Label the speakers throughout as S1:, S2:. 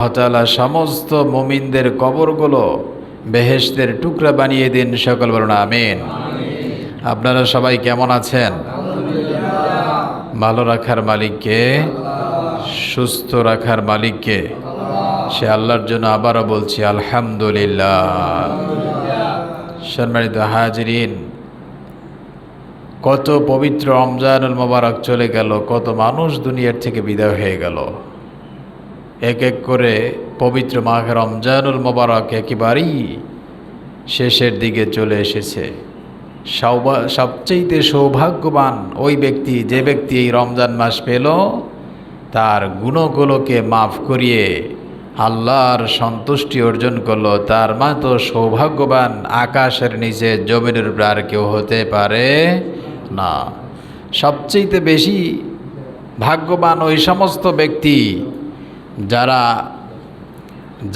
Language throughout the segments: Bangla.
S1: আল্লাহ তাআলা সমস্ত মুমিনদের কবরগুলো বেহেশতের টুকরা বানিয়ে দিন। সকল বলুন আমিন। আপনারা সবাই কেমন আছেন? ভালো রাখার মালিককে, সুস্থ রাখার মালিককে, সে আল্লাহর জন্য আবারও বলছি আলহামদুলিল্লাহ। সম্মানিত হাজিরিন, কত পবিত্র রমজানুল মোবারক চলে গেল, কত মানুষ দুনিয়ার থেকে বিদায় হয়ে গেল। এক এক করে পবিত্র মাহে রমজানুল মোবারক একেবারেই শেষের দিকে চলে এসেছে। সবচেয়ে সৌভাগ্যবান ওই ব্যক্তি, যে ব্যক্তি এই রমজান মাস পেল, তার গুণগুলোকে মাফ করিয়ে আল্লাহর সন্তুষ্টি অর্জন করলো। তার মতো সৌভাগ্যবান আকাশের নিচে জমিনের উপর আর কেউ হতে পারে না। সবচেয়ে বেশি ভাগ্যবান ওই সমস্ত ব্যক্তি যারা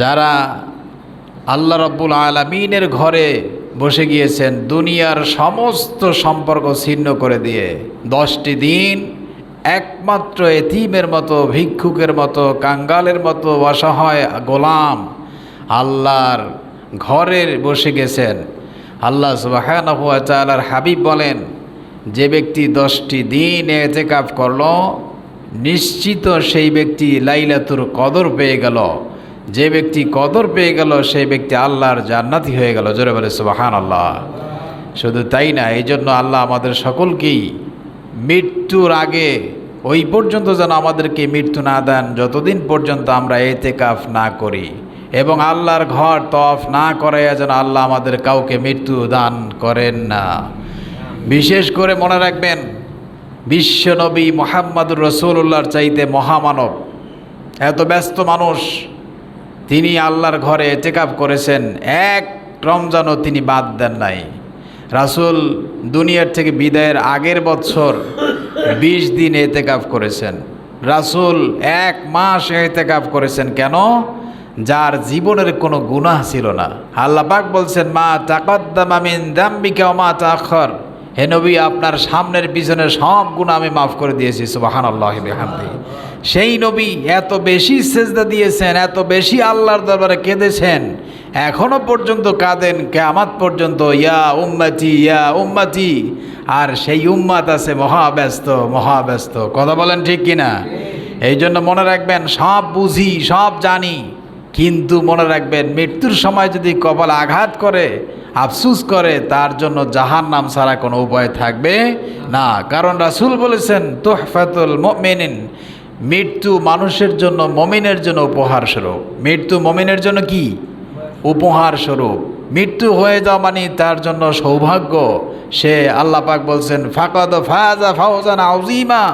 S1: যারা আল্লাহ রাব্বুল আলামিনের ঘরে বসে গিয়েছেন, দুনিয়ার সমস্ত সম্পর্ক ছিন্ন করে দিয়ে 10টি দিন একমাত্র এতিমের মতো, ভিক্ষুকের মতো, কাঙ্গালের মতো অসহায় গোলাম আল্লাহর ঘরে বসে গেছেন। আল্লাহ সুবহানাহু ওয়া তাআলার হাবিব বলেন, যে ব্যক্তি 10টি দিন ইতিকাফ করলো, নিশ্চিত সেই ব্যক্তি লাইলাতুল কদর পেয়ে গেল। যে ব্যক্তি কদর পেয়ে গেল, সেই ব্যক্তি আল্লাহর জান্নাতি হয়ে গেল। জোরে বলে সুবহানাল্লাহ। শুধু তাই না, এই জন্য আল্লাহ আমাদের সকলকেই মৃত্যুর আগে ওই পর্যন্ত যেন আমাদেরকে মৃত্যু না দেন, যতদিন পর্যন্ত আমরা ইতিকাফ না করি, এবং আল্লাহর ঘর তওয়াফ না করাইয়া যেন আল্লাহ আমাদের কাউকে মৃত্যু দান করেন না। বিশেষ করে মনে রাখবেন, বিশ্বনবী মুহাম্মদুর রাসূলুল্লাহর চাইতে মহামানব, এত ব্যস্ত মানুষ, তিনি আল্লাহর ঘরে ইতিকাফ করেছেন। এক রমজানও তিনি বাদ দেন নাই। রাসূল দুনিয়ার থেকে বিদায়ের আগের বছর 20 দিন ইতিকাফ করেছেন। রাসূল 1 মাস ইতিকাফ করেছেন। কেন? যার জীবনের কোনো গুনাহ ছিল না। আল্লাহ পাক বলছেন, মা তাকাদ্দামা মিন যামবিকা ওয়া মা তাআখার, হে নবী, আপনার সামনের পিছনের সব গুনাহ আমি মাফ করে দিয়েছি। সুবহানাল্লাহি ওয়া বিহামদিহি। সেই নবী এত বেশি সেজদা দিয়েছেন, এত বেশি আল্লাহর দরবারে কেঁদেছেন, এখনো পর্যন্ত কাঁদেন কিয়ামত পর্যন্ত, ইয়া উম্মতি ইয়া উম্মতি। আর সেই উম্মাত আছে মহাব্যস্ত মহাব্যস্ত। কথা বলেন ঠিক কিনা? এই জন্য মনে রাখবেন, সব বুঝি, সব জানি, কিন্তু মনে রাখবেন, মৃত্যুর সময় যদি কপাল আঘাত করে, আফসুস করে, তার জন্য জাহান্নাম ছাড়া কোনো উপায় থাকবে না। কারণ রাসূল বলেছেন, তুহফাতুল মুমিনিন, মৃত্যু মানুষের জন্য, মুমিনের জন্য উপহার স্বরূপ। মৃত্যু মুমিনের জন্য কি? উপহার স্বরূপ। মৃত্যু হয়ে যাওয়া মানে তার জন্য সৌভাগ্য। সে, আল্লাহ পাক বলছেন, ফাকাদ ফাজা ফাওজান আযীমা,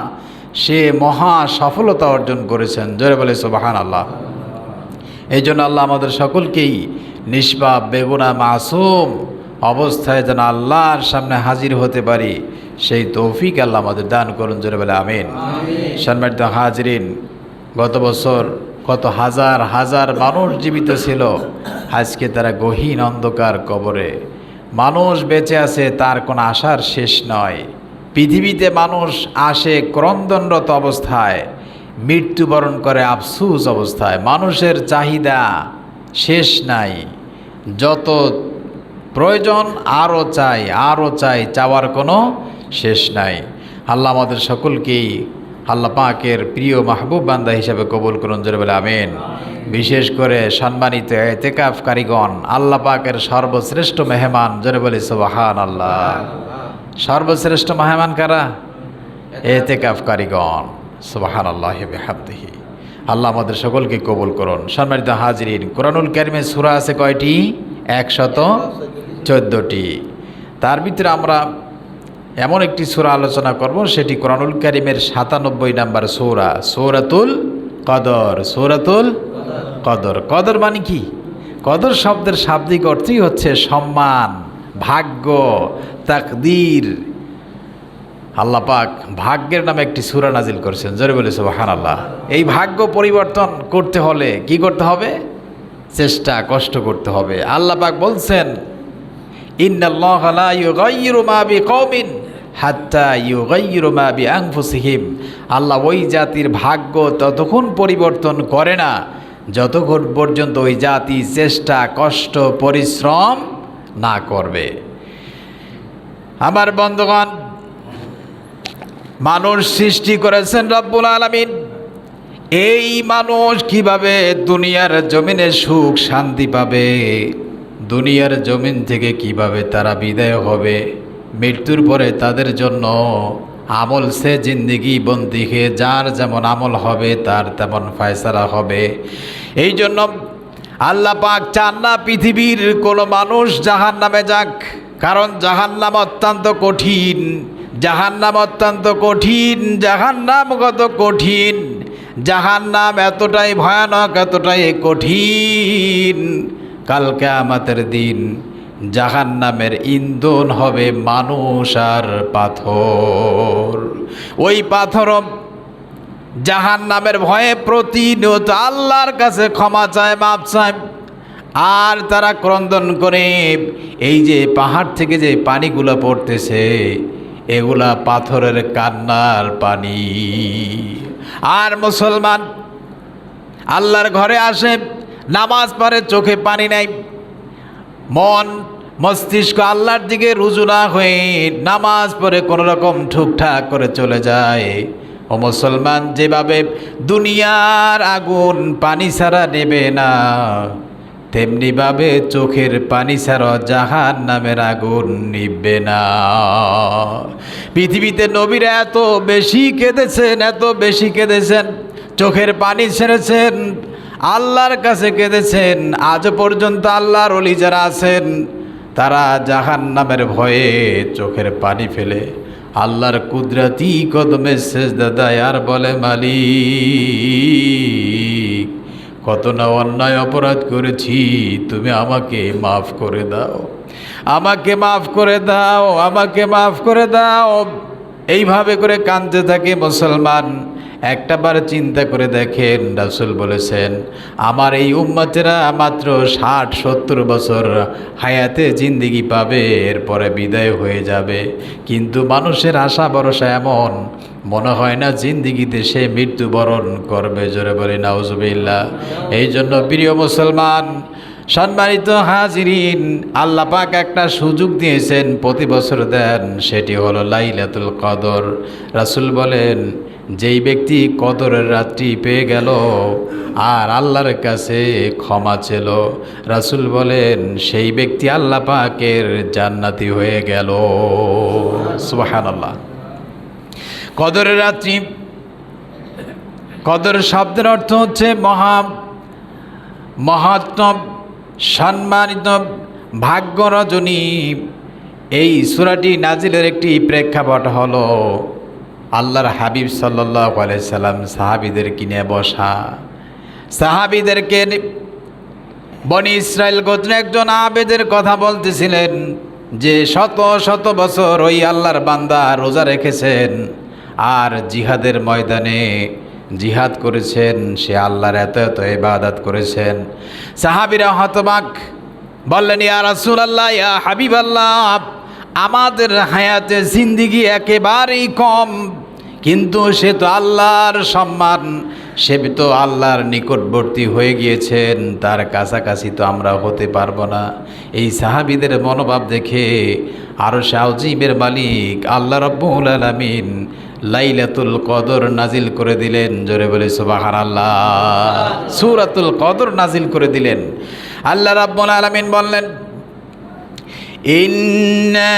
S1: সে মহা সফলতা অর্জন করেছেন। জোরে বলে সুবহানাল্লাহ। এই জন্য আল্লাহ আমাদের সকলকেই নিষ্পাপ, বেগুনাহ, মাসুম অবস্থায় যেন আল্লাহর সামনে হাজির হতে পারি, সেই তৌফিক আল্লাহ আমাদের দান করুন। জোরে বলে আমিন। সম্মানিত হাজিরিন, গত বছর কত হাজার হাজার মানুষ জীবিত ছিল, আজকে তারা গহীন অন্ধকার কবরে। মানুষ বেঁচে আছে, তার কোনো আশার শেষ নয়। পৃথিবীতে মানুষ আসে ক্রন্দনরত অবস্থায়, মৃত্যুবরণ করে আফসুস অবস্থায়। মানুষের চাহিদা শেষ নাই, যত প্রয়োজন আরও চাই, আরও চাই, চাওয়ার কোনো শেষ নাই। আল্লাহ আমাদের সকলকেই আল্লাহ পাকের প্রিয় মাহবুব বান্দা হিসাবে কবুল করুন। জোরে বলে আমিন। বিশেষ করে সম্মানিত ইতিকাফকারীগণ, আল্লাহ পাকের সর্বশ্রেষ্ঠ মেহমান। জোরে বলে সুবহানাল্লাহ। সর্বশ্রেষ্ঠ মেহমান কারা? ইতিকাফকারীগণ। সুবহানাল্লাহি ওয়া বিহামদিহি। আল্লাহ আমাদের সকলকে কবুল করুন। সম্মানিত হাজিরিন, কোরআনুল কারীমে সূরা আছে কয়টি? 114টি। তার ভিতরে আমরা এমন একটি সূরা আলোচনা করব, সেটি কোরআনুল কারীমের 97 নম্বর সূরা, সূরাতুল কদর। সূরাতুল কদর। কদর মানে কি? কদর শব্দের শাব্দিক অর্থই হচ্ছে সম্মান, ভাগ্য, তাকদীর। আল্লাহ পাক ভাগ্যের নামে একটি সূরা নাজিল করেছেন। জোরে বলে সুবহানাল্লাহ। এই ভাগ্য পরিবর্তন করতে হলে কি করতে হবে? চেষ্টা, কষ্ট করতে হবে। আল্লাহ পাক বলছেন, ইন্নাল্লাহা লা ইউগাইয়িরু মা বিকওমিন হাত্তা ইউগাইয়িরু মা বিআনফুসিহিম। আল্লাহ ওই জাতির ভাগ্য ততক্ষণ পরিবর্তন করে না যতক্ষণ পর্যন্ত ওই জাতি চেষ্টা কষ্ট পরিশ্রম না করবে। আমার বন্ধুগণ, মানুষ সৃষ্টি করেছেন রব্বুল আলামিন। এই মানুষ কিভাবে দুনিয়ার জমিনে সুখ শান্তি পাবে, দুনিয়ার জমিন থেকে কিভাবে তারা বিদায় হবে, মৃত্যুর পরে তাদের জন্য আমল সে জিন্দিগি বন্দিকে, যার যেমন আমল হবে তার তেমন ফয়সালা হবে। এই জন্য আল্লাহ পাক চান না পৃথিবীর কোনো মানুষ জাহান্নামে যাক, কারণ জাহান্নাম অত্যন্ত কঠিন, জাহান্নাম অত্যন্ত কঠিন, জাহান্নাম কত কঠিন, জাহান্নাম এতটাই ভয়ানক, এতটাই কঠিন, কাল কিয়ামতের দিন জাহান্নামের ইন্ধন হবে মানুষ আর পাথর। ওই পাথর জাহান্নামের ভয়ে প্রতিনিয়ত আল্লাহর কাছে ক্ষমা চায়, মাপ চায়, আর তারা ক্রন্দন করে। এই যে পাহাড় থেকে যে পানিগুলো পড়তেছে, এগুলা পাথরের কান্নার পানি। আর মুসলমান আল্লাহর ঘরে আসে, নামাজ পড়ে, চোখে পানি নাই, মন মস্তিষ্ক আল্লাহর দিকে রুজু না হয়ে নামাজ পড়ে কোনো রকম ঠুকঠাক করে চলে যায়। ও মুসলমান, যেভাবে দুনিয়ার আগুন পানি ছাড়া নেবে না, তেমনিভাবে চোখের পানি ছাড়া জাহান্নামের আগুন নিভবে না। পৃথিবীতে নবীরা এত বেশি কেঁদেছেন, এত বেশি কেঁদেছেন, চোখের পানি ছেড়েছেন, আল্লাহর কাছে কেঁদেছেন। আজ পর্যন্ত আল্লাহর ওলি যারা আছেন, তারা জাহান্নামের ভয়ে চোখের পানি ফেলে আল্লাহর কুদরতি কদমে সেজদা দেয় আর বলে, মালিক, কত না অন্যায় অপরাধ করেছি, তুমি আমাকে মাফ করে দাও, আমাকে মাফ করে দাও, আমাকে মাফ করে দাও। এইভাবে করে কাঁদতে থাকে মুসলমান। একটাবার চিন্তা করে দেখেন, রাসূল বলেছেন, আমার এই উম্মতেরা মাত্র 60-70 বছর হায়াতে জিন্দিগি পাবে, এরপরে বিদায় হয়ে যাবে। কিন্তু মানুষের আশা ভরসা এমন, মনে হয় না জিন্দিগিতে সে মৃত্যুবরণ করবে। জোরে বলে নাউজুবিল্লাহ। এই জন্য প্রিয় মুসলমান, সম্মানিত হাজিরিন, আল্লাহ পাক একটা সুযোগ দিয়েছেন, প্রতি বছর দেন, সেটি হলো লাইলাতুল কদর। রাসূল বলেন, যেই ব্যক্তি কদরের রাত্রি পেয়ে গেল আর আল্লাহর কাছে ক্ষমা ছিল, রাসূল বলেন সেই ব্যক্তি আল্লাহ পাকের জান্নাতি হয়ে গেল। সুবহানাল্লাহ। কদরের রাত্রি, কদর শব্দের অর্থ হচ্ছে মহাত্ম, সম্মানিত, ভাগ্য রজনী। এই সূরাটি নাজিলের একটি প্রেক্ষাপট হলো আল্লাহর হাবিব সাল্লাল্লাহু আলাইহি সাল্লাম সাহাবীদেরকে নিয়ে বসা। সাহাবীদেরকে বনি ইসরাইল গোত্রের একজন আবেদের কথা বলতেছিলেন, যে শত শত বছর ওই আল্লাহর বান্দা রোজা রেখেছেন আর জিহাদের ময়দানে জিহাদ করেছেন, সে আল্লাহর এত এত ইবাদত করেছেন। সাহাবীরা হতবাক, বললেন, ইয়া রাসূলুল্লাহ, ইয়া হাবিবাল্লাহ, আমাদের হায়াতে জিন্দিগি একেবারেই কম, কিন্তু সে তো আল্লাহর সম্মান, সে তো আল্লাহর নিকটবর্তী হয়ে গিয়েছেন, তার কাছাকাছি তো আমরা হতে পারবো না। এই সাহাবীদের মনোভাব দেখে আরশ আজিমের মালিক আল্লাহ রাব্বুল আলামিন লাইলাতুল কদর নাজিল করে দিলেন। জোরে বলে সুবহানাল্লাহ। সূরাতুল কদর নাজিল করে দিলেন। আল্লাহ রাব্বুল আলামিন বললেন, ইন্না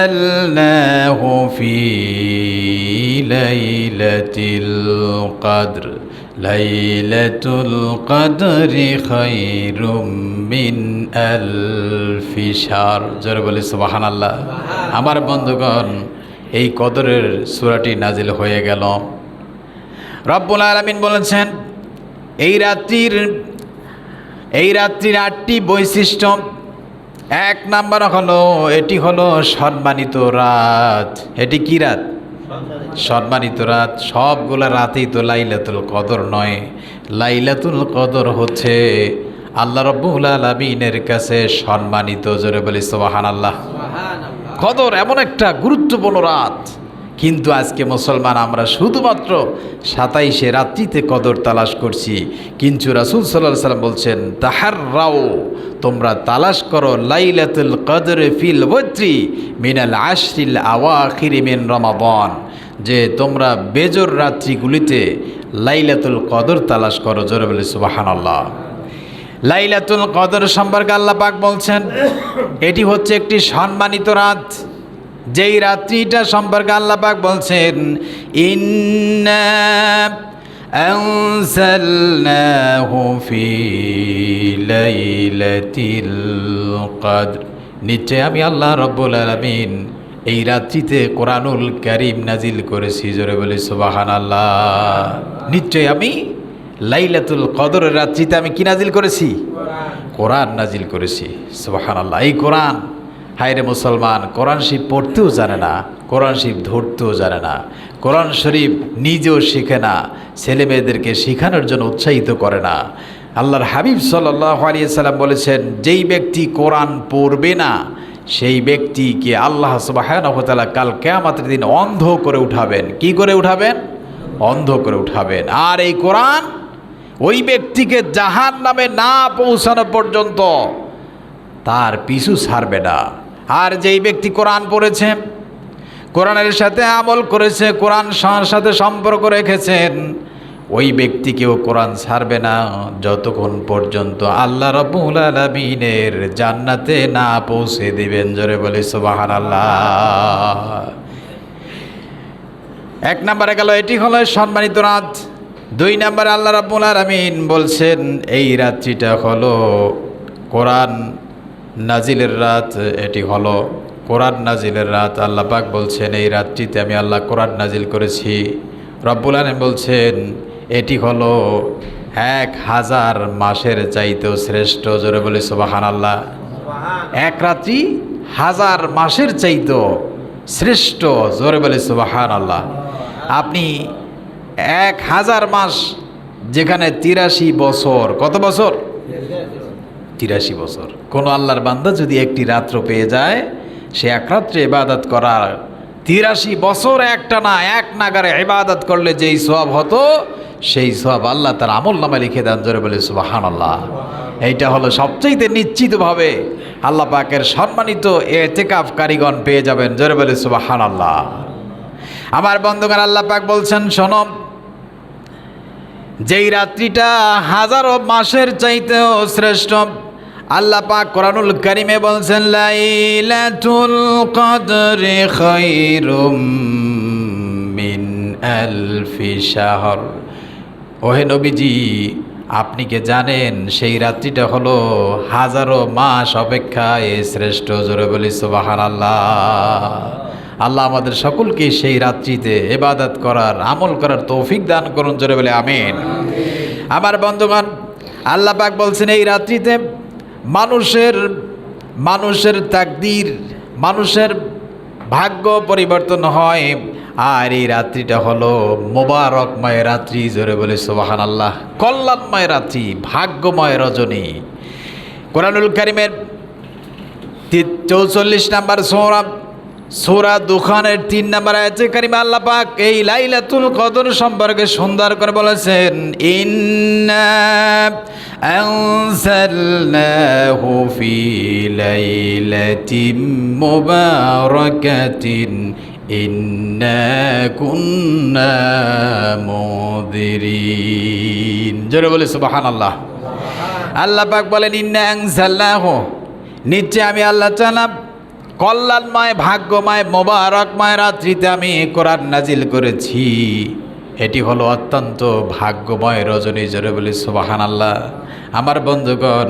S1: আনজালনাহু ফি লাইলাতিল কদর, লাইলাতুল কদরি খায়রুম মিন আলফি শাহর। জোরে বলে সুবহানাল্লাহ। আমার বন্ধুগণ, এই কদরের সূরাটি নাজিল হয়ে গেল। রব্বুল আলামিন বলেছেন, এই রাত্রির 8টি বৈশিষ্ট্য। এক নাম্বার হলো, এটি হলো সম্মানিত রাত। এটি কি রাত? সম্মানিত রাত। সবগুলা রাতেই তো লাইলাতুল কদর নয়। লাইলাতুল কদর হচ্ছে আল্লাহ রাব্বুল আলামিনের কাছে সম্মানিত। জোরে বলি সুবহানাল্লাহ। কদর এমন একটা গুরুত্বপূর্ণ রাত, কিন্তু আজকে মুসলমান আমরা শুধুমাত্র 27শে রাত্রিতে কদর তালাশ করছি। কিন্তু রাসূল সাল্লাল্লাহু আলাইহি সাল্লাম বলছেন তাহাররাও, তোমরা তালাশ করো লাইলাতুল কদর ফিল ওয়াত্রি মিনাল আশরিল আওয়াখির মিন রমাদান, যে তোমরা বেজর রাত্রিগুলিতে লাইলাতুল কদর তালাশ করো। জোরে বলে সুবহানাল্লাহ। লাইলাতুল কদর সম্পর্কে আল্লাহ পাক বলছেন এটি হচ্ছে একটি সম্মানিত রাত। যেই রাত্রিটা সম্পর্কে আল্লাহ পাক বলছেন ইন্না আনজালনাহু ফি লাইলাতিল কদর, নিশ্চয় আমি আল্লাহ রাব্বুল আলামিন এই রাত্রিতে কোরআনুল কারীম নাজিল করেছি। জোরে বলি সুবহানাল্লাহ। নিশ্চয় আমি লাইলাতুল কদরের রাত্রিতে আমি কি নাজিল করেছি? কোরআন নাজিল করেছি। সুবহানাল্লাহ। এই কোরআন, হায়রে মুসলমান, কোরআন শরীফ পড়তেও জানে না, কোরআন শরীফ ধরতেও জানে না, কোরআন শরীফ নিজেও শিখে না, ছেলে মেয়েদেরকে শেখানোর জন্য উৎসাহিত করে না। আল্লাহর হাবিব সাল্লাল্লাহু আলাইহি সাল্লাম বলেছেন যেই ব্যক্তি কোরআন পড়বে না সেই ব্যক্তিকে আল্লাহ সুবহানাহু ওয়া তাআলা কাল কিয়ামতের দিন অন্ধ করে উঠাবেন। কি করে উঠাবেন? অন্ধ করে উঠাবেন। আর এই কোরআন ওই ব্যক্তিকে জাহান্নামে না পৌঁছানো পর্যন্ত তার পিছু ছাড়বে না। আর যেই ব্যক্তি কোরআন পড়েছে, কোরআনের সাথে আমল করেছে, কোরআন সাথে সম্পর্ক রেখেছেন, ওই ব্যক্তিকেও কোরআন ছাড়বে না যতক্ষণ পর্যন্ত আল্লাহ রাব্বুল আলামিনের জান্নাতে না পৌঁছে দিবেন। জোরে বলে সুবহানাল্লাহ। এক নম্বরে গেল, এটি হলো সম্মানিত রাত। 2 নম্বরে আল্লাহ রাব্বুল আলামিন বলছেন এই রাত্রিটা হলো কোরআন নাজিলের রাত। এটি হলো কোরআন নাজিলের রাত। আল্লাহ পাক বলছেন এই রাত্রিতে আমি আল্লাহ কোরআন নাজিল করেছি। রব্বুল আলামিন বলছেন এটি হলো 1000 মাসের চাইতেও শ্রেষ্ঠ। জোরে বলে সুবহানাল্লাহ। এক রাত্রি 1000 মাসের চাইতেও শ্রেষ্ঠ। জোরে বলে সুবহানাল্লাহ। আপনি 1000 মাস, যেখানে 83 বছর, কত বছর? 83 বছর। কোনো আল্লাহর বান্দা যদি একটি রাত্র পেয়ে যায়, সে এক রাত্রে ইবাদত করার 83 বছর একটানা এক নাগারে ইবাদত করলে যেই সওয়াব হতো সেই সওয়াব আল্লাহ তার আমলনামায় লিখে দেন। জোরে বলে সুবহানাল্লাহ। এইটা হলো সবচেয়ে নিশ্চিতভাবে আল্লাহ পাকের সম্মানিত ইতিকাফ কারিগণ পেয়ে যাবেন। জোরে বলে সুবহানাল্লাহ। আমার বন্ধুগণ, আল্লাহ পাক বলছেন শোনো, যেই রাত্রিটা 1000 মাসের চাইতেও শ্রেষ্ঠ, আল্লাহ পাক কোরআনুল কারীমে বলছেন লাইলাতুল কদরি খায়রুম মিন আলফি শাহর। ওহে নবীজি, আপনি কি জানেন সেই রাত্রিটা হলো 1000 মাস অপেক্ষায় শ্রেষ্ঠ। জোরে বলি সুবহানাল্লাহ। আল্লাহ আমাদের সকলকে সেই রাত্রিতে ইবাদত করার, আমল করার তৌফিক দান করুন। জোরে বলে আমিন। আমার বন্ধুগণ, আল্লাহ পাক বলছেন এই রাত্রিতে মানুষের তাকদীর, মানুষের ভাগ্য পরিবর্তন হয়। আর এই রাত্রিটা হলো মোবারকময় রাত্রি। জোরে বলে সুবহানাল্লাহ। কল্যাণময় রাত্রি, ভাগ্যময় রজনী। কোরআনুল কারীমের 44 নম্বর সূরা দুখানের 3 নম্বর আয়াতে কারিমা আল্লাহ পাক এই লাইলাতুল কদর সম্পর্কে সুন্দর করে বলেছেন ইন্না আনজালনাহু ফি লাইলাতিন মুবারাকাতিন ইন্না কুন্না মুদিরিন। জোরে বলে সুবহানাল্লাহ। আল্লাহ পাক বলেন ইন্না আনজালনাহু, নিশ্চয় আমি আল্লাহ তাআলা কল্যাণময়, ভাগ্যময়, মোবারকময় রাত্রিতে আমি কোরআন নাজিল করেছি। এটি হলো অত্যন্ত ভাগ্যময় রজনী। জোরে বলি সুবহানাল্লাহ। আমার বন্ধুগণ,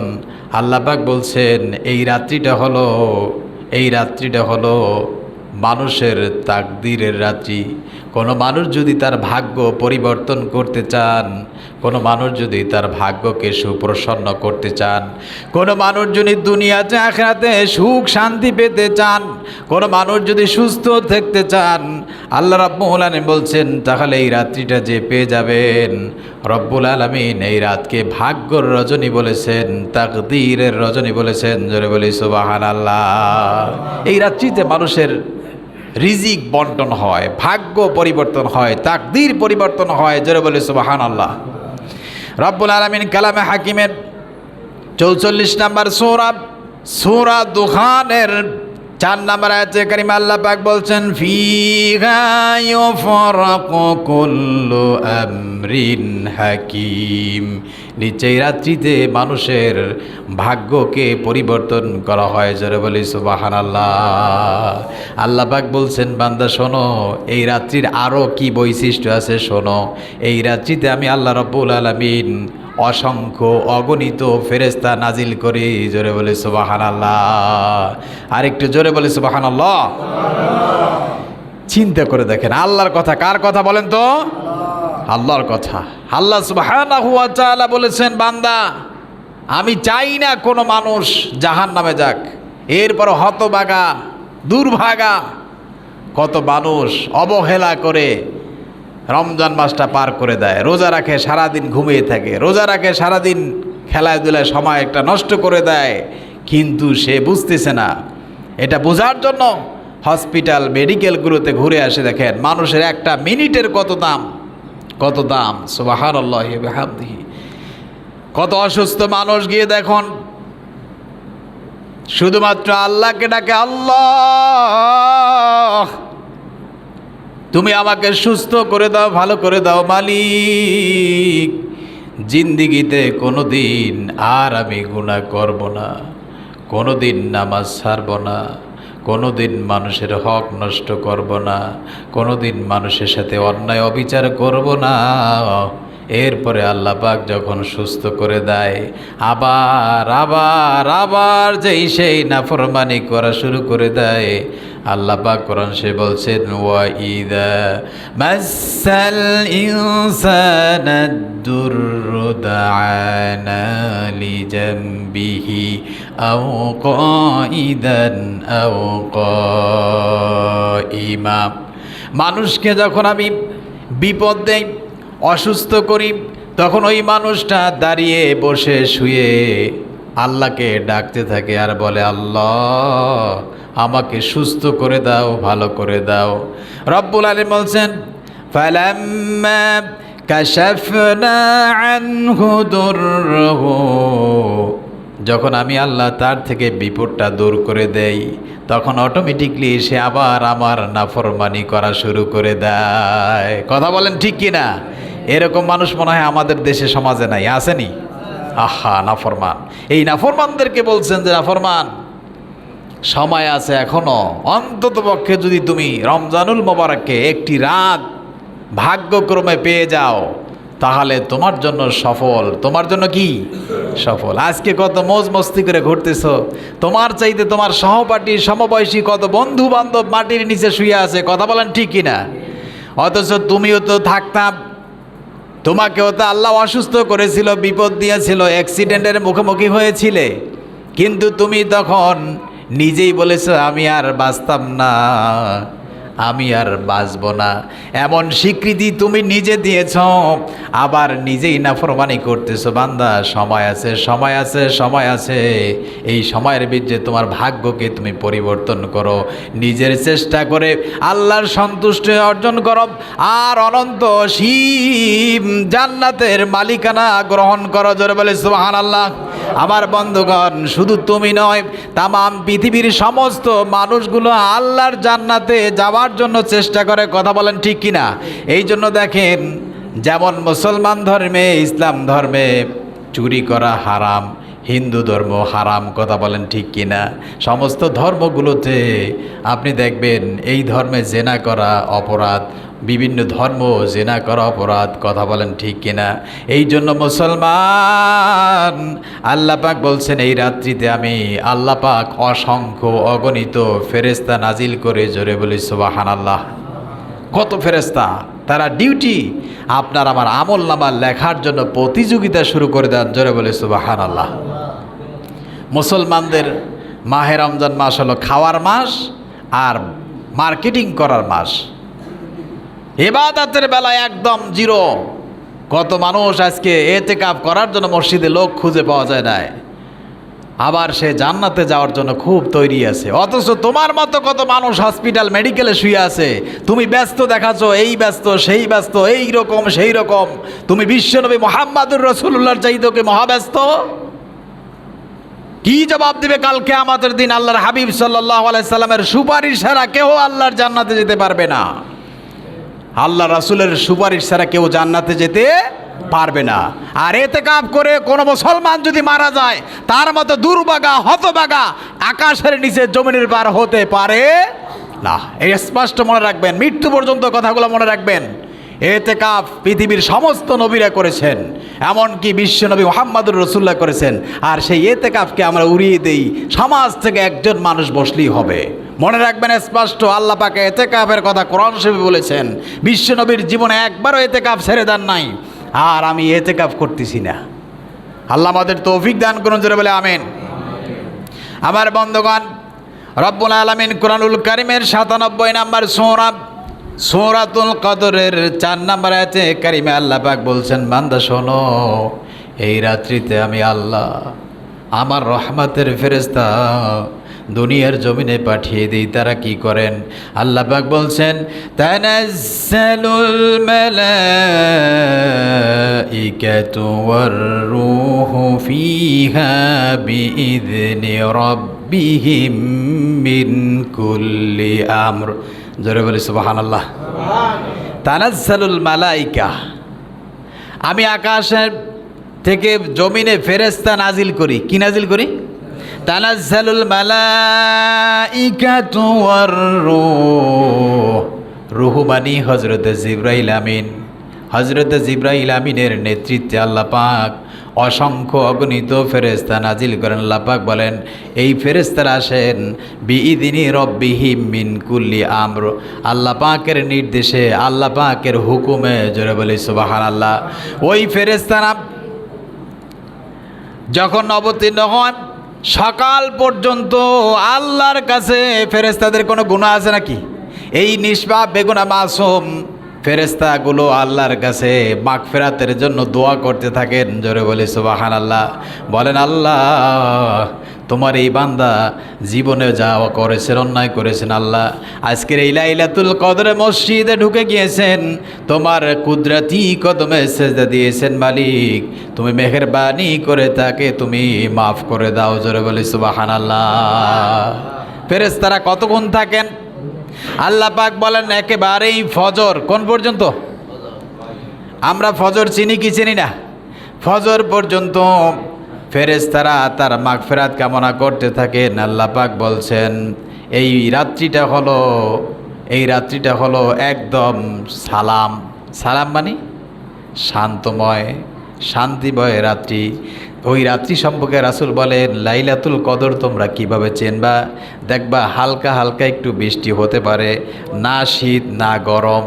S1: আল্লাহ পাক বলছেন এই রাত্রিটা হলো মানুষের তাকদীরের রাত্রি। কোনো মানুষ যদি তার ভাগ্য পরিবর্তন করতে চান, কোনো মানুষ যদি তার ভাগ্যকে সুপ্রসন্ন করতে চান, কোনো মানুষ যদি দুনিয়াতে আখিরাতে সুখ শান্তি পেতে চান, কোনো মানুষ যদি সুস্থ থাকতে চান, আল্লাহ রাব্বুল আলামিন বলছেন তাহলে এই রাত্রিটা যে পেয়ে যাবেন। রব্বুল আলামিন এই রাতকে ভাগ্যর রজনী বলেছেন, তাকদীরের রজনী বলেছেন। জোরে বলি সুবহানাল্লাহ। এই রাত্রিতে মানুষের রিজিক বন্টন হয়, ভাগ্য পরিবর্তন হয়, তাকদীর পরিবর্তন হয়। জোরে বলে সুবহানাল্লাহ। রব্বুল আলামিন কালামে হাকিমের 44 নম্বর সূরা দুখানের 4 নম্বর আয়াতে কারিমা আল্লাহ পাক বলছেন, ফিহা ইউফরাকু কুল্লু আমরিন হাকিম। নিচেই রাত্রিতে মানুষের ভাগ্যকে পরিবর্তন করা হয়। জোরে বলি সুবহানাল্লাহ। আল্লাহ পাক বলছেন, বান্দা শোনো, এই রাত্রির আরও কি বৈশিষ্ট্য আছে শোনো। এই রাত্রিতে আমি আল্লাহ রাব্বুল আলামিন অসংখ্য অগণিত ফেরেশতা নাজিল করি। জোরে বলে সুবহানাল্লাহ। আরেকটু জোরে বলে সুবহানাল্লাহ। চিন্তা করে দেখেন, আল্লাহর কথা কার কথা বলেন তো? আল্লাহর কথা। আল্লাহ সুবহানাহু ওয়া তাআলা বলেছেন, বান্দা আমি চাই না কোনো মানুষ জাহান্নামে যাক। এরপর হতভাগা দুর্ভাগা কত মানুষ অবহেলা করে রমজান মাসটা পার করে দেয়, রোজা রাখে, সারাদিন ঘুমিয়ে থাকে, রোজা রাখে, সারাদিন খেলায় দুলায় সময় একটা নষ্ট করে দেয়, কিন্তু সে বুঝতেছে না। এটা বোঝার জন্য হসপিটাল মেডিকেলগুলোতে ঘুরে আসে, দেখেন মানুষের একটা মিনিটের কত দাম সুবহানাল্লাহি ওয়া বিহামদিহি। কত অসুস্থ মানুষ গিয়ে দেখুন শুধুমাত্র আল্লাহকে ডাকে, আল্লাহ তুমি আমাকে সুস্থ করে দাও, ভালো করে দাও মালিক। জিন্দিগিতে কোনো দিন আর আমি গুনাহ করব না, কোনো দিন নামাজ ছাড়ব না, কোনো দিন মানুষের হক নষ্ট করব না, কোনো দিন মানুষের সাথে অন্যায় অবিচার করব না। এরপরে আল্লাহ পাক যখন সুস্থ করে দেয়, আবার আবার আবার যেই সেই নাফরমানি করা শুরু করে দেয়। আল্লাহ পাক কোরআন সে বলছেন, ওয়া ইযা মাসাল ইনসানা দুররু দাআনা লিজামবিহি আও কাইদান আও কাইমা। মানুষকে যখন আমি বিপদ দেই, অসুস্থ করি, তখন ওই মানুষটা দাঁড়িয়ে বসে শুয়ে আল্লাহকে ডাকতে থাকে আর বলে, আল্লাহ আমাকে সুস্থ করে দাও, ভালো করে দাও। রব্বুল আলামিন বলছেন, ফালাম্মা কাশাফনা আনহু দুররহু, যখন আমি আল্লাহ তার থেকে বিপদটা দূর করে দেই, তখন অটোমেটিকলি সে আবার আমার নাফরমানি করা শুরু করে দেয়। কথা বলেন ঠিক কি না? এরকম মানুষ মনে হয় আমাদের দেশে সমাজে নাই, আসেনি? আহা নাফরমান। এই নাফরমানদেরকে বলছেন যে নাফরমান, সময় আছে এখনো, অন্তত পক্ষে যদি তুমি রমজানুল মোবারককে একটি রাত ভাগ্যক্রমে পেয়ে যাও, তাহলে তোমার জন্য সফল। তোমার জন্য কি সফল? আজকে কত মৌজ মস্তি করে ঘুরতেছ, তোমার চাইতে তোমার সহপাঠী সমবয়সী কত বন্ধু বান্ধব মাটির নিচে শুয়ে আছে। কথা বলেন ঠিক কিনা? অথচ তুমিও তো থাকতাম, তোমাকেও তো আল্লাহ অসুস্থ করেছিল, বিপদ দিয়েছিল, অ্যাক্সিডেন্টের মুখোমুখি হয়েছিলে, কিন্তু তুমি তখন নিজেই বলেছো আমি আর বাঁচতাম না, আমি আর বাঁচব না। এমন স্বীকৃতি তুমি নিজে দিয়েছ, আবার নিজেই নাফরমানি করতেছো। বান্দা সময় আছে, সময় আছে, সময় আছে। এই সময়ের ভিতরে তোমার ভাগ্যকে তুমি পরিবর্তন করো, নিজের চেষ্টা করে আল্লাহর সন্তুষ্টি অর্জন করো, আর অনন্ত অসীম জান্নাতের মালিকানা গ্রহণ করো। জোরে বলে সুবহানাল্লাহ। আমার বন্ধুগণ, শুধু তুমি নয়, তামাম পৃথিবীর সমস্ত মানুষগুলো আল্লাহর জান্নাতে যাওয়ার জন্য চেষ্টা করে। কথা বলেন ঠিক কিনা? এই জন্য দেখেন, যেমন মুসলমান ধর্মে, ইসলাম ধর্মে চুরি করা হারাম, হিন্দু ধর্ম হারাম। কথা বলেন ঠিক কিনা? সমস্ত ধর্মগুলোতে আপনি দেখবেন এই ধর্মে জেনা করা অপরাধ, বিভিন্ন ধর্ম জেনা করা অপরাধ। কথা বলেন ঠিক কিনা? এই জন্য মুসলমান, আল্লাহ পাক বলছেন এই রাত্রিতে আমি আল্লাহ পাক অসংখ্য অগণিত ফেরেশতা নাজিল করে। জোরে বলি সুবহানাল্লাহ। কত ফেরেশতা, তারা ডিউটি আপনার আমার আমল নামা লেখার জন্য প্রতিযোগিতা শুরু করে দেন। জোরে বলি সুবহানাল্লাহ। মুসলমানদের মাহে রমজান মাস হলো খাওয়ার মাস আর মার্কেটিং করার মাস। ইবাদতের বেলায় একদম জিরো। কত মানুষ আজকে ইতিকাফ করার জন্য মসজিদে লোক খুঁজে পাওয়া যায় না। আবার সে জান্নাতে যাওয়ার জন্য খুব তৈরি আছে। অথচ তোমার মতো কত মানুষ হসপিটাল মেডিকেলে শুয়ে আছে, তুমি ব্যস্ত দেখাচ্ছ, এই ব্যস্ত সেই ব্যস্ত, এই রকম সেই রকম। তুমি বিশ্বনবী মুহাম্মদুর রাসূলুল্লাহর চাইতে কি মহাব্যস্ত? কি জবাব দিবে কাল কিয়ামতের দিন? আল্লাহর হাবিব সাল্লাল্লাহু আলাইহি সাল্লামের সুপারিশ ছাড়া কেউ আল্লাহর জান্নাতে যেতে পারবে না। আল্লাহ রাসূলের সুপারিশ ছাড়া কেউ জান্নাতে যেতে পারবে না। আর ইতিকাফ করে কোনো মুসলমান যদি মারা যায়, তার মতো দুর্ভাগা হতভাগা আকাশের নিচে জমিনের পার হতে পারে না। এই স্পষ্ট মনে রাখবেন, মৃত্যু পর্যন্ত কথাগুলো মনে রাখবেন। ইতিকাফ পৃথিবীর সমস্ত নবীরা করেছেন, এমনকি বিশ্বনবী মুহাম্মদুর রাসূলুল্লাহ করেছেন। আর সেই ইতিকাফকে আমরা উড়িয়ে দেই, সমাজ থেকে একজন মানুষ বসলেই হবে। মনে রাখবেন স্পষ্ট, আল্লাহ পাক ইতিকাফের কথা কোরআন শরীফে বলেছেন। বিশ্বনবীর জীবনে একবারও ইতিকাফ ছেড়ে দেন নাই। আর আমি ইতিকাফ করতেছি না। আল্লাহ আমাদের তৌফিক দান করুন, জোরে বলে আমিন। আমার বন্ধুগণ, রব্বুল আলামিন কোরআনুল কারীমের 97 নম্বর সূরা সূরাতুল কদরের 4 নম্বর আয়াতে কারিমে আল্লাহ পাক বলছেন, বান্দা শোনো, এই রাত্রিতে আমি আল্লাহ আমার রহমতের ফেরেশতা দুনিয়ার জমিনে পাঠিয়ে দিই। তারা কি করেন? আল্লাহ পাক বলছেন, তানাজ্জালুল মালাইকাতু ওয়ার রূহু ফিহা বিইذনি রাব্বিহিম মিন কুল্লি আমর। জোরে বলি সুবহানাল্লাহ। তানাজ্জালুল মালাইকা, আমি আকাশের থেকে জমিনে ফেরেশতা নাজিল করি। কি নাজিল করি? তানাজ্জালুল মালাইকাতু ওয়ার রূহ। রূহ মানি হযরতে জিবরাইল আমিন। হযরতে জিবরাইল আমিনের নেতৃত্বে আল্লাহ পাক অসংখ্য অগণিত ফেরেশতা নাজিল করেন। আল্লাহ পাক বলেন, এই ফেরেশতারা আসেন বিইদিনি রব্বিহিম মিন কুল্লি আমর। আল্লাহ পাকের নির্দেশে, আল্লাহ পাকের হুকুমে। জোরে বলি সুবহানাল্লাহ। ওই ফেরেশতারা যখন অবতীর্ণ হয়, সকাল পর্যন্ত আল্লাহর কাছে ফেরেশতাদের কোনো গুনাহ আছে নাকি? এই নিষ্পাপ বেগুনা মাসুম ফেরেশতাগুলো আল্লাহর কাছে মাগফিরাতের জন্য দোয়া করতে থাকেন। জোরে বলি সুবহানাল্লাহ। বলেন, আল্লাহ তোমার এই বান্দা জীবনে যা করেছেন, অন্যায় করেছেন, আল্লাহ আজকের এই লাইলাতুল কদরে মসজিদে ঢুকে গিয়েছেন, তোমার কুদরতি কদমে সেজদা দিয়েছেন। মালিক তুমি মেহেরবানি করে তাকে তুমি মাফ করে দাও। জোরে বলি সুবহানাল্লাহ। ফেরেশতারা কতক্ষণ থাকেন? আল্লাহ পাক বলেন, একেবারেই ফজর। কোন পর্যন্ত? আমরা ফজর চিনি কি চিনি না? ফজর পর্যন্ত ফেরেশতারা তার মাগফিরাত কামনা করতে থাকেন। আল্লাহ পাক বলছেন, এই রাত্রিটা হলো একদম সালাম। সালাম মানে শান্তময়, শান্তিময় রাত্রি। ওই রাত্রি সম্পর্কে রাসূল বলেন, লাইলাতুল কদর তোমরা কিভাবে চেনবা? দেখবা হালকা হালকা একটু বৃষ্টি হতে পারে, না শীত না গরম,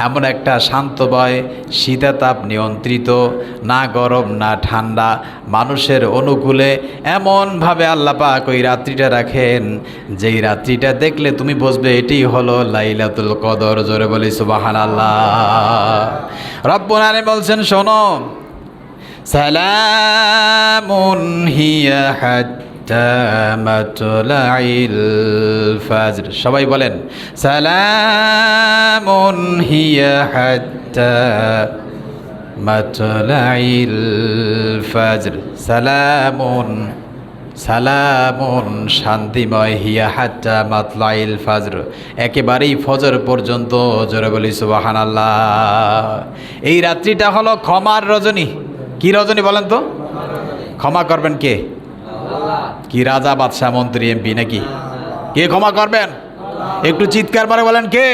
S1: এমন একটা শান্তময় শীতাতাপ নিয়ন্ত্রিত, না গরম না ঠান্ডা, মানুষের অনুকূলে এমনভাবে আল্লাহ পাক ওই রাত্রিটা রাখেন, যেই রাত্রিটা দেখলে তুমি বুঝবে এটি হলো লাইলাতুল কদর। জোরে বলি সুবহানাল্লাহ। রব্বুল আলামিন বলছেন, শোনো, সালামুন হিয়া হাত্তা মাতলাইল ফাজর। সবাই বলেন, সালামুন হিয়া হাত্তা মাতলাইল ফাজর। সালামুন, সালামুন শান্তিময়, হিয়া হাত্তা মাতলাইল ফাজর, একেবারেই ফজর পর্যন্ত। জোরে বলি সুবহানাল্লাহ। এই রাত্রিটা হলো ক্ষমার রজনী। কি রজনী বলেন তো? ক্ষমা করবেন কে? কি রাজা বাদশাহ মন্ত্রী এমপি নাকি? কে ক্ষমা করবেন? একটু চিৎকার করে বলেন, কে?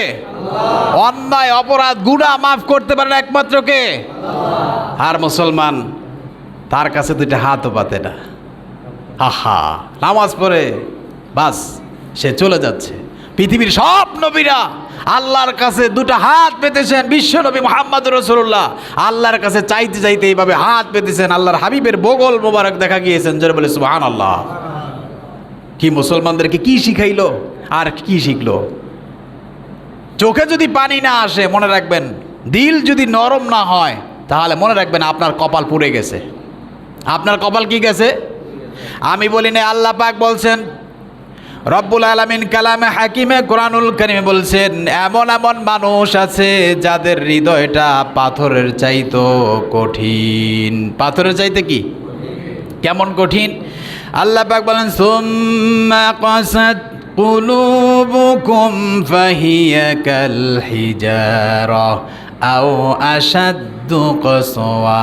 S1: অন্যায় অপরাধ গুনাহ মাফ করতে পারেন একমাত্র কে? আর মুসলমান তার কাছে দুইটা হাতও পাতে না। আহা, নামাজ পড়ে বাস সে চলে যাচ্ছে। পৃথিবীর সব নবীরা আল্লাহর কাছে দুটো হাত পেতেছেন। বিশ্বনবী মুহাম্মদুর রাসূলুল্লাহ আল্লাহর কাছে চাইতে চাইতে এইভাবে হাত পেতেছেন। আল্লাহর হাবিবের বগল মোবারক দেখা গিয়েছেন। জোরে বলে সুবহানাল্লাহ। কি মুসলমানদেরকে কি শিখাইলো আর কি শিখলো? চোখে যদি পানি না আসে মনে রাখবেন, দিল যদি নরম না হয় তাহলে মনে রাখবেন আপনার কপাল পুড়ে গেছে। আপনার কপাল কি গেছে? আমি বলি না, আল্লাহ পাক বলছেন। রব্বুল আলামিন কালামে হাকিমে কোরআনুল কারীমে বলছেন, এমন এমন মানুষ আছে যাদের হৃদয়টা পাথরের চাইতে কঠিন। পাথরের চাইতে কি কেমন কঠিন? আল্লাহ পাক বলেন, সুম্মা কাসাত কুলুবুকুম ফাহিয়া কাল হিজারা আও আশাদ্দু কসওয়া।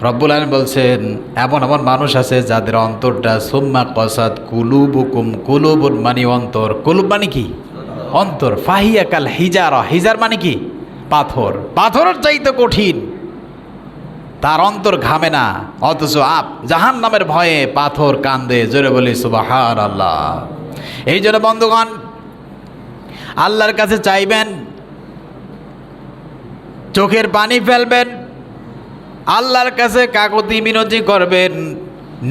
S1: রব্বুল আলামিন বলছেন, এমন এমন মানুষ আছে যাদের অন্তরটা সুম্মা কাসাত কুলুবুকুম, কুলুবুন মানে অন্তর, কুলুব মানে কি অন্তর, ফাহিয়া কাল হিজারা, হিজার মানে কি পাথর, পাথরের চাইতে কঠিন। তার অন্তর ঘামে না, অথচ জাহান্নামের ভয়ে পাথর কান্দে। জোরে বলি সুবহানাল্লাহ। এই জন্য বন্ধুগণ, আল্লাহর কাছে চাইবেন, চোখের পানি ফেলবেন, আল্লাহর কাছে কাকুতি মিনতি করবেন,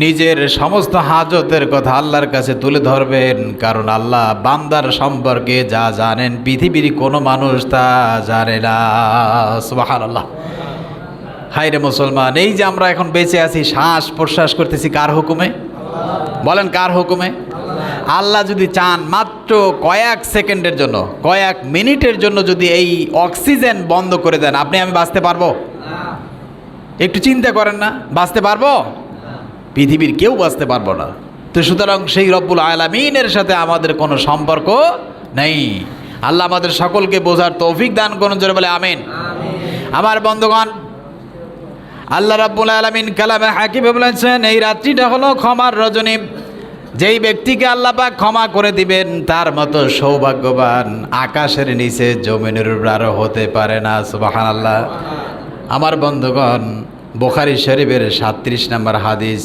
S1: নিজের সমস্ত হাজতের কথা আল্লাহর কাছে তুলে ধরবেন। কারণ আল্লাহ বান্দার সম্পর্কে যা জানেন পৃথিবীর কোনো মানুষ তা জানে না। সুবহানাল্লাহ। হায়রে মুসলমান, এই যে আমরা এখন বেঁচে আছি, শ্বাস প্রশ্বাস করতেছি কার হুকুমে? বলেন কার হুকুমে? আল্লাহ যদি চান মাত্র কয়েক সেকেন্ডের জন্য, কয়েক মিনিটের জন্য যদি এই অক্সিজেন বন্ধ করে দেন, আপনি আমি বাঁচতে পারবো? একটু চিন্তা করেন না, বাঁচতে পারবো? পৃথিবীর কেউ বাঁচতে পারবো না। তো সুতরাং সেই রব্বুল আলামিনের সাথে আমাদের কোনো সম্পর্ক নেই। আল্লাহ আমাদের সকলকে বোঝার তৌফিক দান করুন। জোরে বলে আমিন। আমার বন্ধুগণ, আল্লাহ রাব্বুল আলামিন কালামে হাকিমে বলেছেন, এই রাত্রিটা হলো ক্ষমার রজনী। যেই ব্যক্তিকে আল্লাহ পাক ক্ষমা করে দিবেন তার মতো সৌভাগ্যবান আকাশের নিচে জমিনের উপর হতে পারে না। সুবহানাল্লাহ। আমার বন্ধুগণ, বুখারী শরীফের 37 নম্বর হাদিস,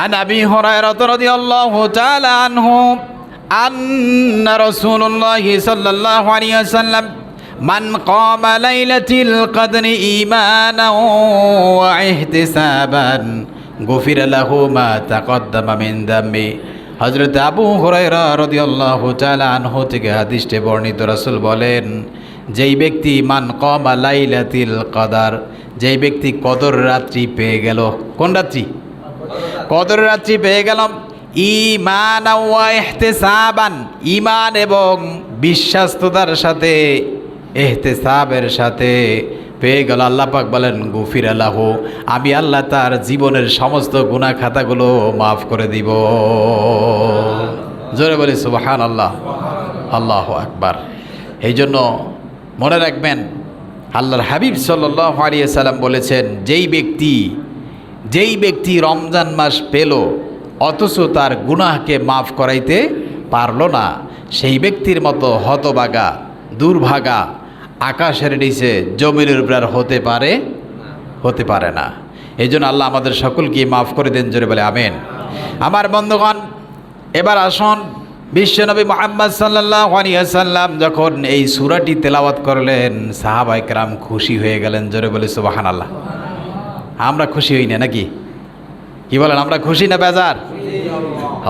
S1: আন আবি হুরায়রা রাদিয়াল্লাহু তাআলা আনহু আন্না রাসূলুল্লাহ সাল্লাল্লাহু আলাইহি ওয়াসাল্লাম মান কামা লাইলাতুল কদরি ঈমানান ওয়া ইহতিসাবান গুফিরা লাহু মা তাকদ্দামা মিন দামি। হযরত আবু হুরায়রা রাদিয়াল্লাহু তাআলা আনহু থেকে হাদিসটি বর্ণিত। রাসূল বলেন, যেই ব্যক্তি মান কামা লাইলাতুল কদর, যেই ব্যক্তি কদর রাত্রি পেয়ে গেল। কোন রাত্রি? কদর রাত্রি পেয়ে গেল। ঈমান ওয়া ইহতিসাবান, ঈমান এবং বিশ্বাসতার সাথে, ইহতিসাবের সাথে পেয়ে গেল। আল্লাহ পাক বলেন, গুফিরা লাহু, আমি আল্লাহ তার জীবনের সমস্ত গুনাহ খাতাগুলো মাফ করে দিব। জোরে বলি সুবহানাল্লাহ। আল্লাহু আকবার। এই জন্য মনে রাখবেন, আল্লাহর হাবিব সাল্লাল্লাহু আলাইহি সাল্লাম বলেছেন, যেই ব্যক্তি রমজান মাস পেল অথচ তার গুনাহকে মাফ করাইতে পারল না, সেই ব্যক্তির মতো হতভাগা দুর্ভাগা আকাশের নিচে জমিনের উপর হতে পারে না। এই জন্য আল্লাহ আমাদের সকলকে মাফ করে দেন। জোরে বলে আমিন। আমার বন্ধুগণ, এবার আসুন, বিশ্বনবী মুহাম্মদ সাল্লাল্লাহু আলাইহি ওয়াসাল্লাম যখন এই সূরাটি তেলাওয়াত করলেন, সাহাবায়ে কেরাম খুশি হয়ে গেলেন। জোরে বলে সুবহানাল্লাহ। আমরা খুশি হই না নাকি? কি বলেন, আমরা খুশি না বেজার?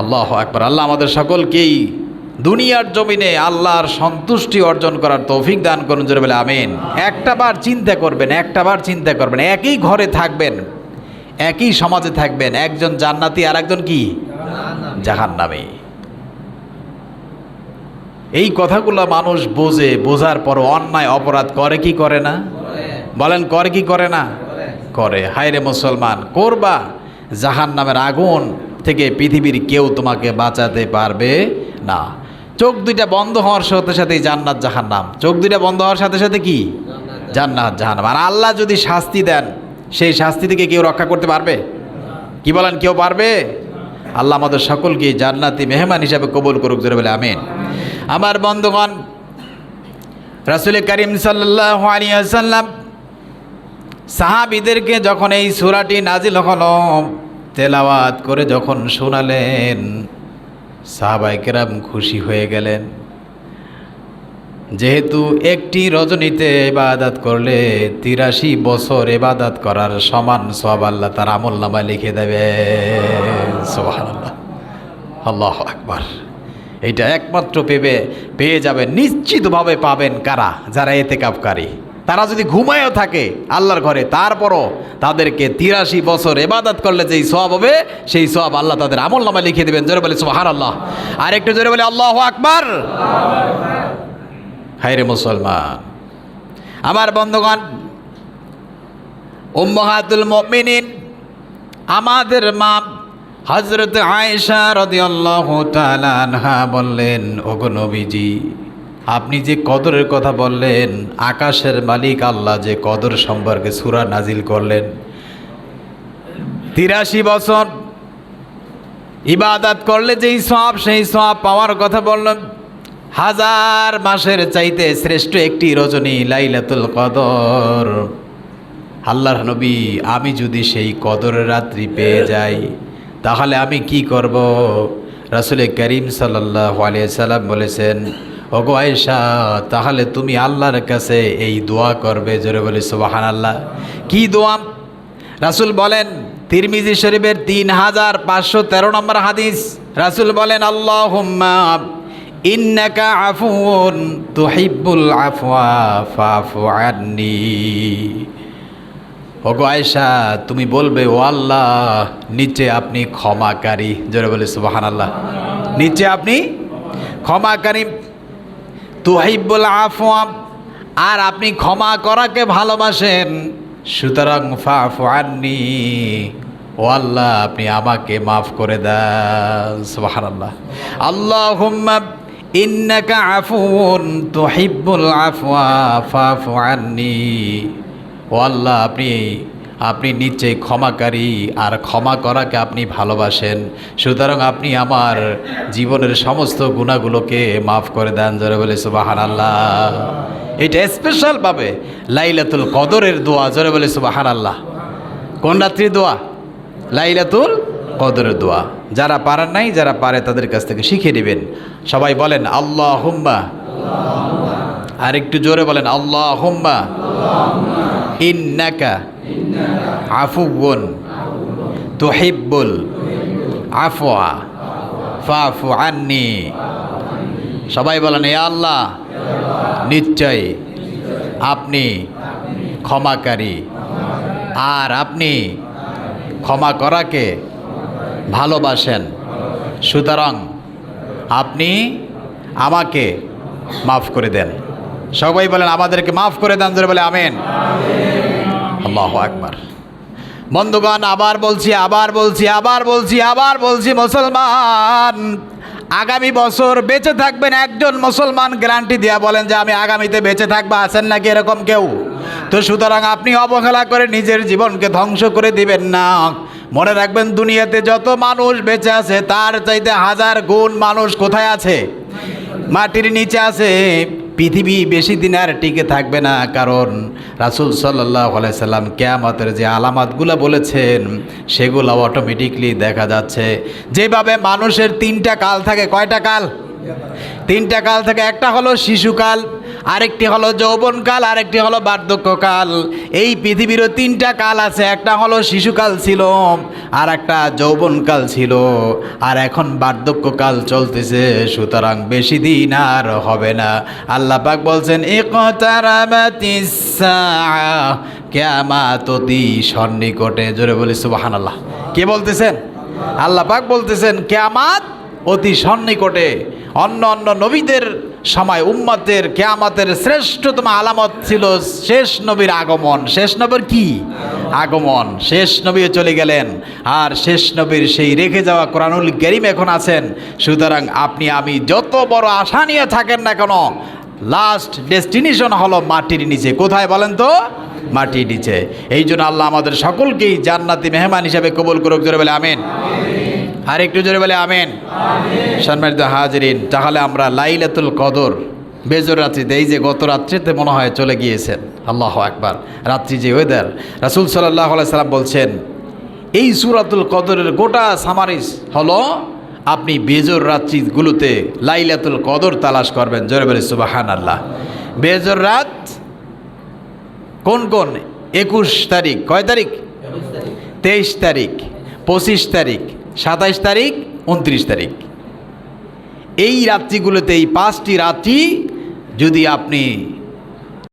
S1: আল্লাহু আকবার। আল্লাহ আমাদের সকলকেই দুনিয়ার জমিনে আল্লাহর সন্তুষ্টি অর্জন করার তৌফিক দান করুন। জোরে বলে আমিন। একটাবার চিন্তা করবেন, একই ঘরে থাকবেন, একই সমাজে থাকবেন, একজন জান্নাতি আর একজন কি জাহান্নামী। এই কথাগুলো মানুষ বোঝার পর অন্যায় অপরাধ করে কি করে না? বলেন, করে কি করে না? করে। হায়রে মুসলমান, করবা, জাহান্নামের আগুন থেকে পৃথিবীর কেউ তোমাকে বাঁচাতে পারবে না। চোখ দুইটা বন্ধ হওয়ার সাথে সাথেই জান্নাত জাহান্নাম, চোখ দুইটা বন্ধ হওয়ার সাথে সাথে কি জান্নাত জাহান্নাম। আর আল্লাহ যদি শাস্তি দেন, সেই শাস্তি থেকে কেউ রক্ষা করতে পারবে? কি বলেন, কেউ পারবে? আল্লাহ আমাদের সকলকে জান্নাতি মেহমান হিসাবে কবুল করুক। জোরে বলে আমিন। আমার বন্ধুগণ, রাসূল করিম সাল্লাল্লাহু আলাইহি ওয়াসাল্লাম সাহাবীদেরকে যখন এই সূরাটি নাজিল হলো, তেলাওয়াত করে যখন শোনালেন, সাহাবায়ে কেরাম খুশি হয়ে গেলেন। যেহেতু একটি রজনীতে ইবাদত করলে ৮৩ বছর ইবাদত করার সমান সওয়াব আল্লাহ তার আমলনামায় লিখে দেবে। সুবহানাল্লাহ। আল্লাহু আকবার। এইটা একমাত্র পেয়ে যাবেন, নিশ্চিতভাবে পাবেন কারা? যারা ইতিকাফকারী। তারা যদি ঘুমায়ও থাকে আল্লাহর ঘরে, তারপরও তাদেরকে 83 বছর ইবাদত করলে যেই সওয়াব হবে সেই সওয়াব আল্লাহ তাদের আমলনামায় লিখে দেবেন। জোরে বলে সুবহানাল্লাহ। আর একটু জোরে বলে আল্লাহু আকবার। হায়রে মুসলমান, আমার বন্ধুগণ, উম্মাহাতুল মুমিনিন আমাদের মা হযরত আয়েশা রাদিয়াল্লাহু তাআলা আনহা বললেন, ওগো নবীজি, আপনি যে কদরের কথা বললেন, আকাশের মালিক আল্লাহ যে কদর সম্পর্কে সূরা নাজিল করলেন, 83 বছর ইবাদত করলে যেই সওয়াব সেই সওয়াব পাওয়ার কথা বললেন, 1000 মাসের চাইতে শ্রেষ্ঠ একটি রজনী লাইলাতুল কদর। আল্লাহর নবী, আমি যদি সেই কদরের রাত্রি পেয়ে যাই তাহলে আমি কি করব? রাসূল করিম সাল্লাল্লাহু আলাইহি সাল্লাম বলেছেন, ওগো আয়েশা, তাহলে তুমি আল্লাহর কাছে এই দোয়া করবে। জোরে বলি সুবহানাল্লাহ। কি দোয়া? রাসূল বলেন, তিরমিজি শরীফের 3513 নম্বর হাদিস, রাসূল বলেন, আল্লাহুম্মা ইন্নাকা আফুউন তুহিব্বুল আফওয়া ফাফু আন্নি। ওগো আয়েশা, তুমি বলবে, ও আল্লাহ, নিচে আপনি ক্ষমাকারী। জোরে বলে সুবহানাল্লাহ। নিচে আপনি ক্ষমাকারী, তুহিব্বুল আফওয়া, আর আপনি ক্ষমা করাকে ভালোবাসেন, সুতরাং ফাফু আন্নি, ও আল্লাহ, আপনি আমাকে মাফ করে দেন। সুবহানাল্লাহ। আল্লাহুম্মা ইন্নাকা আফুউন তুহিব্বুল আফওয়া ফাফু আন্নি। ও আল্লাহ, আপনি নিশ্চয়ই ক্ষমাকারী, আর ক্ষমা করাকে আপনি ভালোবাসেন, সুতরাং আপনি আমার জীবনের সমস্ত গুনাহগুলোকে মাফ করে দেন। জোরে বলে সুবহানাল্লাহ। এটা স্পেশালভাবে লাইলাতুল কদরের দোয়া। জোরে বলে সুবহানাল্লাহ। কোন রাত্রির দোয়া? লাইলাতুল কদরের দোয়া। যারা পারেন নাই, যারা পারে তাদের কাছ থেকে শিখে নেবেন। সবাই বলেন আল্লাহুম্মা, আর একটু জোরে বলেন আল্লাহুম্মা ইন্নাকা আফুউন তুহিব্বুল আফওয়া ফাফু আন্নি। সবাই বলেন, ইয়া আল্লাহ, নিশ্চয় আপনি ক্ষমাকারী, আর আপনি ক্ষমা করাকে ভালোবাসেন, সুতরাং আপনি আমাকে মাফ করে দেন। সবাই বলেন, আমাদেরকে মাফ করে দেন। জোরে বলে আমিন। আল্লাহু আকবার। বন্ধুগণ, আবার বলছি মুসলমান, আগামী বছর বেঁচে থাকবেন একজন মুসলমান গ্যারান্টি দিয়া বলেন যে আমি আগামীতে বেঁচে থাকবো। আছেন নাকি এরকম কেউ? তো সুতরাং আপনি অবহেলা করে নিজের জীবনকে ধ্বংস করে দিবেন না। মনে রাখবেন, দুনিয়াতে যত মানুষ বেঁচে আছে তার চাইতে 1000 গুণ মানুষ কোথায় আছে? মাটির নিচে আছে। পৃথিবী বেশি দিন আর টিকে থাকবে না, কারণ রাসূল সাল্লাল্লাহু আলাইহি সাল্লাম কিয়ামতের যে আলামতগুলো বলেছেন সেগুলো অটোমেটিকলি দেখা যাচ্ছে। যেভাবে মানুষের 3টা কাল থাকে। কয়টা কাল? 3টা কাল থাকে। একটা হলো শিশুকাল, আরেকটি হলো যৌবনকাল, আরেকটি হলো বার্ধক্যকাল। এই পৃথিবীরও 3টা কাল আছে। একটা হলো শিশুকাল ছিল, আর একটা যৌবনকাল ছিল, আর এখন বার্ধক্যকাল চলতেছে। সুতরাং বেশি দিন আর হবে না। আল্লাহ পাক বলছেন, ইকতারাবাতিস সাআহ, কিয়ামত অতি সন্নিকটে। জোরে বলি সুবহানাল্লাহ। কে বলতেছেন? আল্লাহ পাক বলতেছেন কিয়ামত অতি সন্নিকটে। অন্য নবীদের সময় উম্মতের কিয়ামতের শ্রেষ্ঠতম আলামত ছিল শেষ নবীর আগমন। শেষ নবীর কি আগমন? শেষ নবী চলে গেলেন, আর শেষ নবীর সেই রেখে যাওয়া কোরআনুল কারীম এখন আছেন। সুতরাং আপনি আমি যত বড় আশা নিয়ে থাকেন না কেন, লাস্ট ডেস্টিনেশন হলো মাটির নিচে। কোথায় বলেন তো? মাটির নিচে। এই জন্য আল্লাহ আমাদের সকলকেই জান্নাতি মেহমান হিসেবে কবুল করুক। জোরে বলে আমিন। আর একটু জোরে বলে আমিন। সম্মানিত হাজিরিন, তাহলে আমরা লাইলাতুল কদর বেজর রাত্রিতে, এই যে গত রাত্রিতে মনে হয় চলে গিয়েছেন, আল্লাহু আকবার, রাত্রি যে ওয়েদার, রাসূল সাল্লাল্লাহু আলাইহি সাল্লাম বলছেন এই সূরাতুল কদরের গোটা সামারিজ হলো আপনি বেজর রাত্রিগুলোতে লাইলাতুল কদর তালাশ করবেন। জোরে বলে সুবহানাল্লাহ। বেজর রাত কোন কোন? 21 তারিখ। কয় তারিখ? 23 তারিখ, 25 তারিখ, 27 তারিখ, 29 তারিখ। এই রাত্রিগুলোতে, এই 5টি রাত্রি যদি আপনি